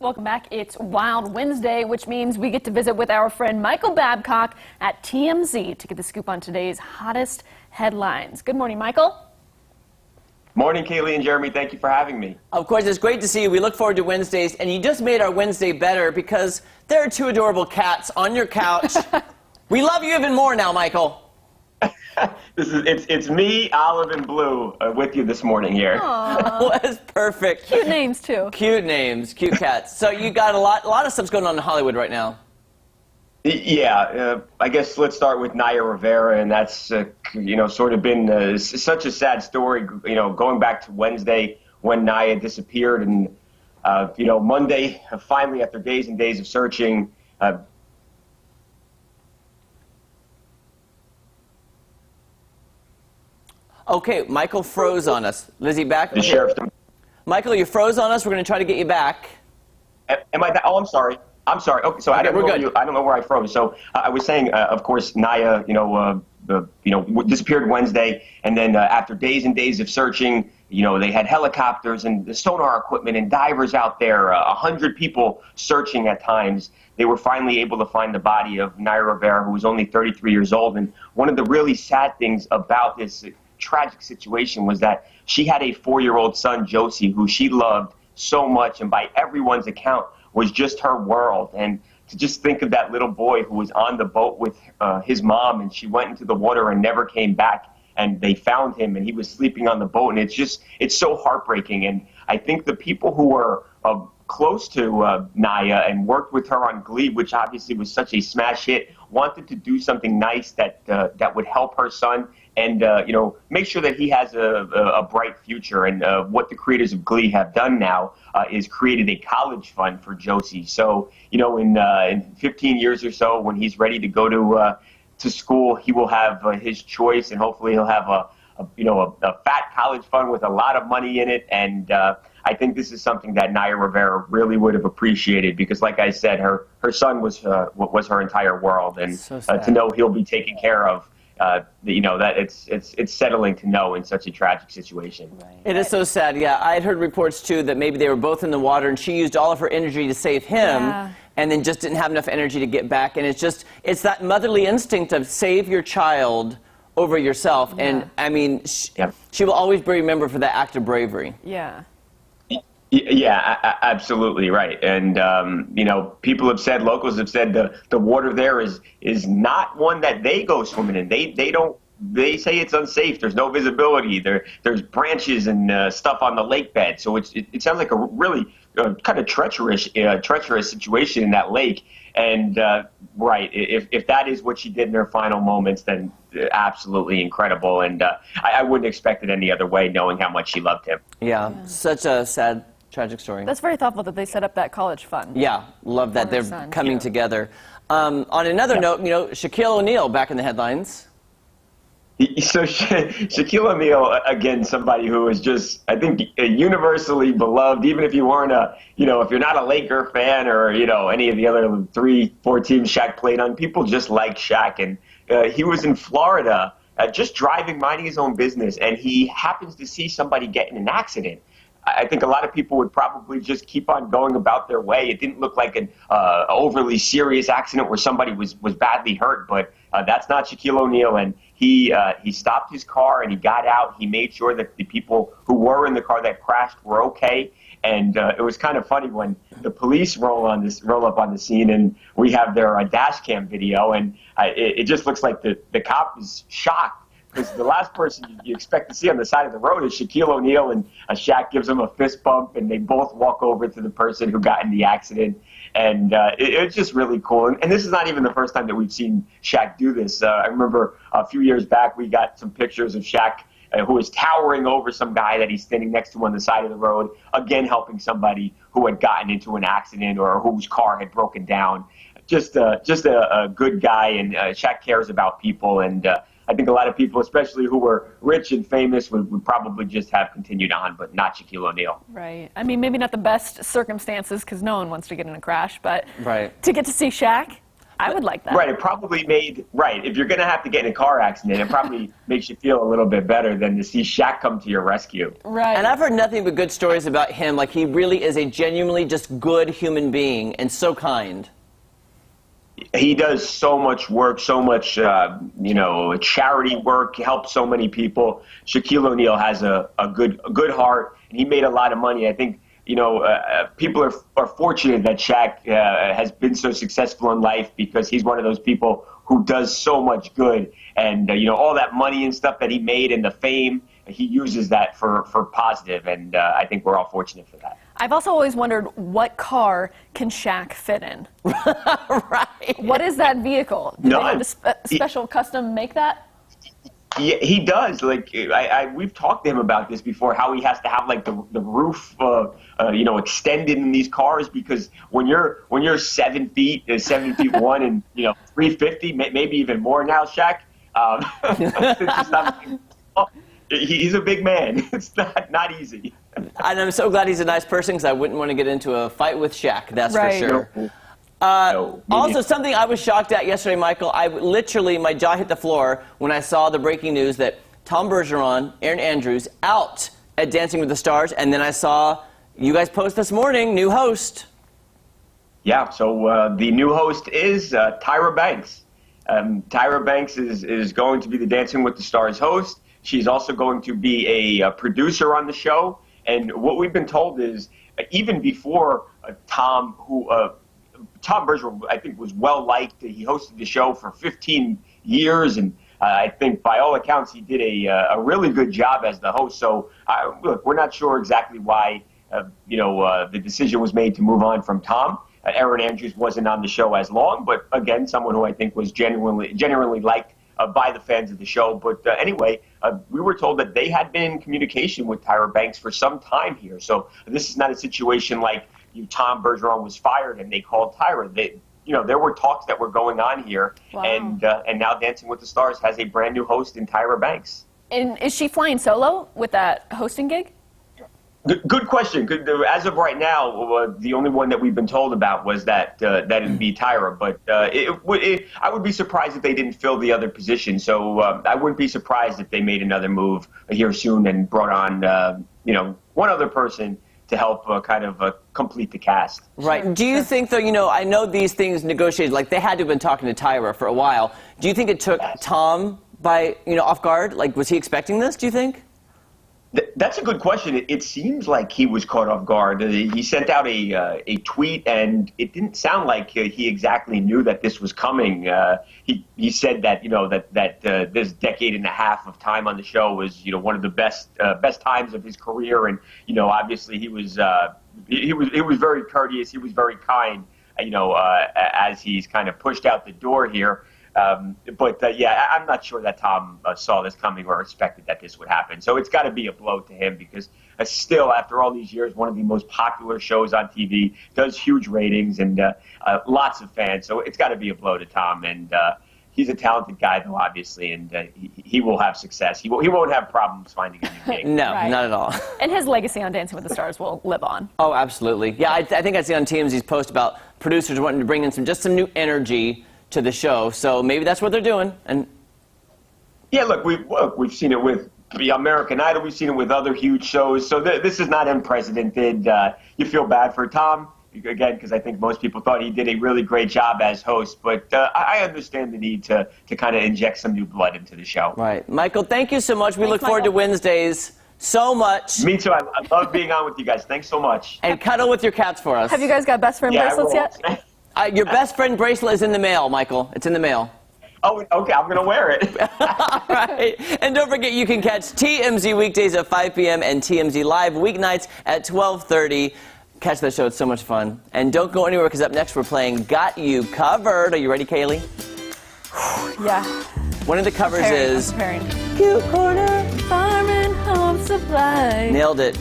Welcome back. It's Wild Wednesday, which means we get to visit with our friend Michael Babcock at TMZ to get the scoop on today's hottest headlines. Good morning, Michael. Morning, Kaylee and Jeremy. Thank you for having me. Of course, it's great to see you. We look forward to Wednesdays, and you just made our Wednesday better because there are two adorable cats on your couch. We love you even more now, Michael. It's me, Olive, and Blue with you this morning here. Aww. Was perfect. Cute names too. Cute names, cute cats. So you got a lot of stuff's going on in Hollywood right now. Yeah, I guess let's start with Naya Rivera, and that's sort of been such a sad story. Going back to Wednesday when Naya disappeared, and Monday finally after days and days of searching. Okay, Michael froze on us. Lizzie, back? The sheriff. Michael, you froze on us. We're going to try to get you back. Am I? Oh, I'm sorry. I'm sorry. Okay, so I don't know where I froze. So I was saying, of course, Naya, disappeared Wednesday, and then after days and days of searching, they had helicopters and the sonar equipment and divers out there, 100 people searching at times. They were finally able to find the body of Naya Rivera, who was only 33 years old. And one of the really sad things about this tragic situation was that she had a 4-year-old son, Josie, who she loved so much, and by everyone's account was just her world. And to just think of that little boy who was on the boat with his mom, and she went into the water and never came back, and they found him and he was sleeping on the boat, and it's so heartbreaking. And I think the people who were close to Naya and worked with her on Glee, which obviously was such a smash hit, wanted to do something nice that would help her son and make sure that he has a bright future. And what the creators of Glee have done now is created a college fund for Josie. So in 15 years or so, when he's ready to go to school, he will have his choice, and hopefully he'll have a fat college fund with a lot of money in it. And I think this is something that Naya Rivera really would have appreciated, because, like I said, her son was her entire world, and so to know he'll be taken care of, that it's settling to know in such a tragic situation. Right. It is so sad. Yeah, I had heard reports too that maybe they were both in the water, and she used all of her energy to save him, and then just didn't have enough energy to get back. And it's that motherly instinct of save your child over yourself. Yeah. And I mean, she will always be remembered for that act of bravery. Yeah. Yeah, absolutely right. And people have said, locals have said, the water there is not one that they go swimming in. They say it's unsafe. There's no visibility. There's branches and stuff on the lake bed. So it sounds like a really kind of treacherous situation in that lake. And right, if that is what she did in her final moments, then absolutely incredible. And I wouldn't expect it any other way, knowing how much she loved him. Yeah, such a sad, tragic story. That's very thoughtful that they set up that college fund. Yeah, love that they're coming together. On another note, Shaquille O'Neal back in the headlines. So Shaquille O'Neal, again, somebody who is just, I think, universally beloved, even if you weren't if you're not a Laker fan or, any of the other 3-4 teams Shaq played on, people just like Shaq. And he was in Florida just driving, minding his own business, and he happens to see somebody get in an accident. I think a lot of people would probably just keep on going about their way. It didn't look like an overly serious accident where somebody was badly hurt, but that's not Shaquille O'Neal. And he stopped his car and he got out. He made sure that the people who were in the car that crashed were okay. And it was kind of funny when the police roll up on the scene, and we have their dash cam video, and it just looks like the cop is shocked, because the last person you expect to see on the side of the road is Shaquille O'Neal, and Shaq gives him a fist bump, and they both walk over to the person who got in the accident. And it's just really cool. And this is not even the first time that we've seen Shaq do this. I remember a few years back we got some pictures of Shaq who was towering over some guy that he's standing next to on the side of the road, again helping somebody who had gotten into an accident or whose car had broken down. Just a good guy, and Shaq cares about people, and I think a lot of people, especially who were rich and famous, would probably just have continued on, but not Shaquille O'Neal. Right. I mean, maybe not the best circumstances, because no one wants to get in a crash, but right. To get to see Shaq. I would like that. Right, it probably if you're going to have to get in a car accident, it probably makes you feel a little bit better than to see Shaq come to your rescue. Right. And I've heard nothing but good stories about him. Like, he really is a genuinely just good human being and so kind. He does so much work, so much, charity work, helps so many people. Shaquille O'Neal has a good heart, and he made a lot of money. I think, people are fortunate that Shaq has been so successful in life because he's one of those people who does so much good. And, all that money and stuff that he made and the fame, he uses that for positive, and I think we're all fortunate for that. I've also always wondered, what car can Shaq fit in? Right. What is that vehicle? Do they have a special custom make that? Yeah, he does. Like, we've talked to him about this before, how he has to have like the roof, extended in these cars, because when you're 7 feet, 7'1", and 350, maybe even more now, Shaq. It's just not, he's a big man. It's not easy. And I'm so glad he's a nice person, because I wouldn't want to get into a fight with Shaq, that's for sure. Also, something I was shocked at yesterday, Michael, my jaw hit the floor when I saw the breaking news that Tom Bergeron, Erin Andrews, out at Dancing with the Stars, and then I saw you guys post this morning, new host. Yeah, so the new host is Tyra Banks. Tyra Banks is going to be the Dancing with the Stars host. She's also going to be a producer on the show. And what we've been told is, even before Tom Bergeron, I think, was well-liked. He hosted the show for 15 years, and I think, by all accounts, he did a really good job as the host. So, look, we're not sure exactly why, the decision was made to move on from Tom. Erin Andrews wasn't on the show as long, but, again, someone who I think was genuinely liked by the fans of the show. But anyway, we were told that they had been in communication with Tyra Banks for some time here. So this is not a situation like Tom Bergeron was fired and they called Tyra. There were talks that were going on here. Wow. And now Dancing with the Stars has a brand new host in Tyra Banks. And is she flying solo with that hosting gig? Good question. As of right now, the only one that we've been told about was that it'd be Tyra. But I would be surprised if they didn't fill the other position. So I wouldn't be surprised if they made another move here soon and brought on one other person to help complete the cast. Right. Do you think, though, I know these things negotiated, like they had to have been talking to Tyra for a while. Do you think it took Tom by off guard? Like, was he expecting this, do you think? That's a good question. It seems like he was caught off guard. He sent out a tweet, and it didn't sound like he exactly knew that this was coming. He said that that this decade and a half of time on the show was one of the best times of his career, and obviously he was very courteous. He was very kind. As he's kind of pushed out the door here. I'm not sure that Tom saw this coming or expected that this would happen. So it's got to be a blow to him, because still, after all these years, one of the most popular shows on TV, does huge ratings and lots of fans. So it's got to be a blow to Tom. And he's a talented guy, though, obviously, and he will have success. He won't have problems finding a new gig. No, not at all. And his legacy on Dancing with the Stars will live on. Oh, absolutely. Yeah, I think I see on TMZ's post about producers wanting to bring in some new energy to the show, so maybe that's what they're doing. And yeah, look, we've seen it with the American Idol, we've seen it with other huge shows, so this is not unprecedented. You feel bad for Tom, again, because I think most people thought he did a really great job as host, but I understand the need to kind of inject some new blood into the show. Right. Michael, thank you so much. We look forward to Wednesdays so much. Me too. I love being on with you guys. Thanks so much. And cuddle with your cats for us. Have you guys got best friend bracelets yet? Your best friend bracelet is in the mail, Michael. It's in the mail. Oh, okay. I'm going to wear it. All right. And don't forget, you can catch TMZ weekdays at 5 p.m. and TMZ Live weeknights at 12:30. Catch that show. It's so much fun. And don't go anywhere, because up next we're playing Got You Covered. Are you ready, Kaylee? Yeah. One of the covers is... Cute Corner Farm and Home Supply. Nailed it.